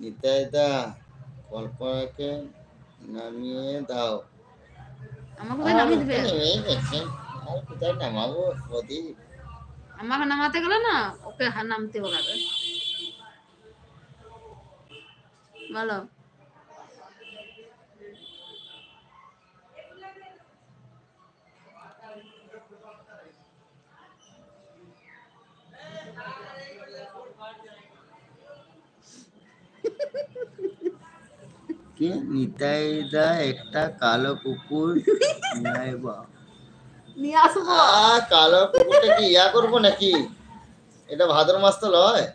নিতাই দা কল্পনাকে নামিয়ে দাও। আমাকে কোথায় নামিয়ে দিবে? নেমেই গেছে, আর কোথায় নামাবো প্রদীপ? আমাকে নামাতে গেলে না ওকে নামতে বলাবে। বলো। কি নিতাই দা একটা কালো কুকুর নিয়ে আসবো। কালো কুকুরটা কি ইয়া করবো নাকি? এটা ভাদ্র মাস তো লয়।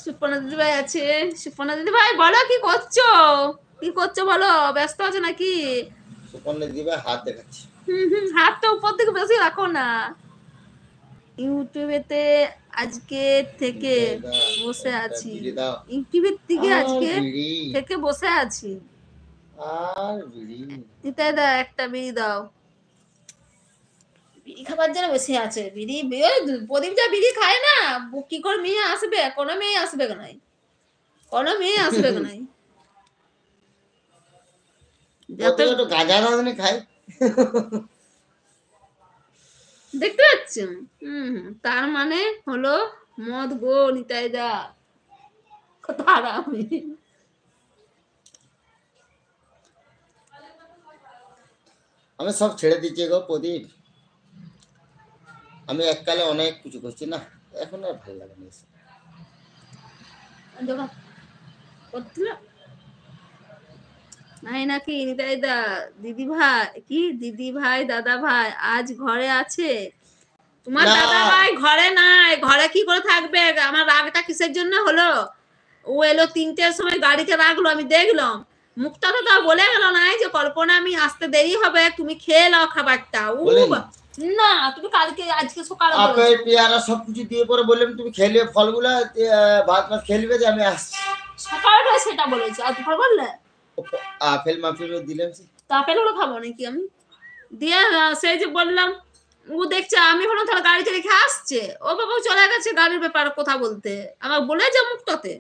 সুপর্ণা দিদি ভাই আছে। সুপর্ণা দিদি ভাই বলো কি করছো? কি করছো বলো? ব্যস্ত আছো নাকি? সুপর্ণা দিদি ভাই হাত দেখাচ্ছে। হাতটা উপর দিকে বেশি রাখো না। ইউটিউবেতে আজকে থেকে বসে আছি। ইউটিউবের দিকে আজকে থেকে বসে আছি। আর বিড়ি নিতাই দা একটা বিড়ি দাও। বিড়ি খাবার জন্য বসে আছে। বিড়ি প্রদীপ যা বিড়ি খায় না, কি করে মেয়ে আসবে? কোনো মেয়ে আসবে নাই, কোনো মেয়ে আসবে নাই। একটু গাঁজা রাঁধুনি খাই। দেখতে পাচ্ছেন? তার মানে হলো মদ গো নিতাই দা। কত আরামি। আমি সব ছেড়ে দিচ্ছি গো প্রদীপ। আমি এককালে অনেক কিছু করছি না, এখন আর ভালো লাগে না। নাই নাকি নিতাই দা? দিদি ভাই কি দিদি ভাই দাদা ভাই আজ ঘরে আছে? তোমার দাদা ভাই ঘরে নাই। ঘরে কি করে থাকবে? আমার রাগটা কিসের জন্য হলো? ও এলো 3টের সময় গাড়িতে রাখলো, আমি দেখলাম। মুখটা তো বলে গেল না যে কল্পনা আমি আসতে দেরি হবে, তুমি খেয়ে নাও খাবারটা। না তুমি কালকে আজকে সকালে আপেল পেয়ারা সবকিছু দিয়ে পরে বললাম তুমি খেলে ফলগুলা ভাত মাছ খেলবে যে আমি আসছি। সকালে সেটা বলেছি, আর দুপুর বললে আপেল মাফেল দিলাম। তো আপেল গুলো খাবো নাকি আমি? দিয়ে সেই যে বললাম, ও দেখছে আমি হলো তাহলে গাড়িতে রেখে আসছে। ও বাবা চলে গেছে গাড়ির ব্যাপারে কথা বলতে, আমার বলে যা মুখটাতে।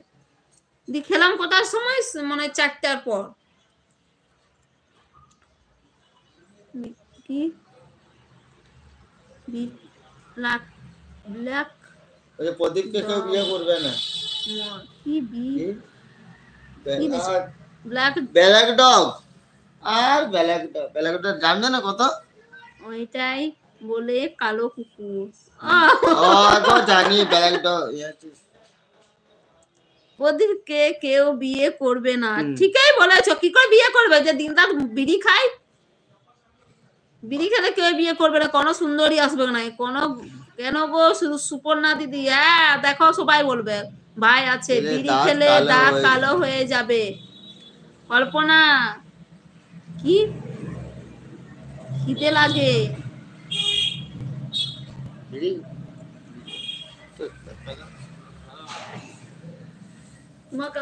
দিয়ে খেলাম কটার সময়, মানে 4টার পর। কি ব্ল্যাক ব্ল্যাক ওই প্রদীপকে কেউ বিয়ে করবে না। কি বি ব্ল্যাক ব্ল্যাক ডগ। আর ব্ল্যাক ডগ, ব্ল্যাক ডগ দাম জানো কত? ওইটাই বলে কালো কুকুর। তো জানি ব্ল্যাক ডগ। ওদেরকে কেউ বিয়ে করবে না। ঠিকই বলেছো। কি করে বিয়ে করবে যে দিনরাত বিড়ি খায়? বিড়ি খেলে কেউ বিয়ে করবে না, কোনো সুন্দরী আসবে না। কোনো কেন গো? শুধু সুপর্ণা দিদি, হ্যাঁ দেখো সবাই বলবে ভাই আছে, বিড়ি খেলে দাঁত কালো হয়ে যাবে। কল্পনা কি খিদে লাগে? তোমাকে